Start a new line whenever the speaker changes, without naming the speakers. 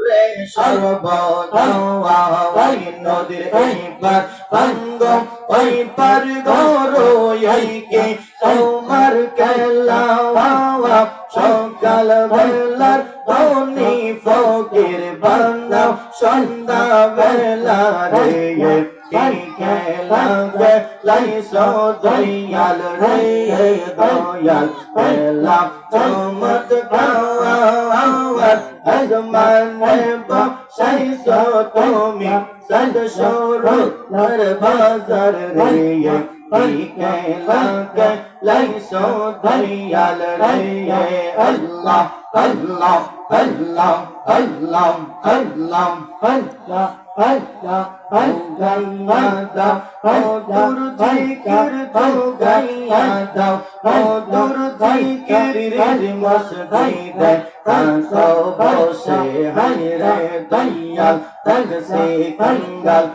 রে সর্বদা ওই নদীর এই পার সঙ্গম ওই পার গরইকে তোমার খেলা সকাল বেলার ধনী ফকির বানাও সন্ধ্যা বেলা রে কি খেলা লাইসো দয়াল রে দয়াল বেলা চমৎকার আজমানে বসাইছো তুমি সদ সরোর বাজার রে কি খেলা লাইসো দয়াল রে আল্লাহ আল্লাহ আল্লাহ আল্লাহ আল্লাহ আল্লাহ আল্লাহ আল্লাহ দাও ও দূর জিকির তো গাইয়া দাও ও দূর জিকির রে মস্তি দে তাও বসে হায় রে দয়াল তগসে কঙ্গাল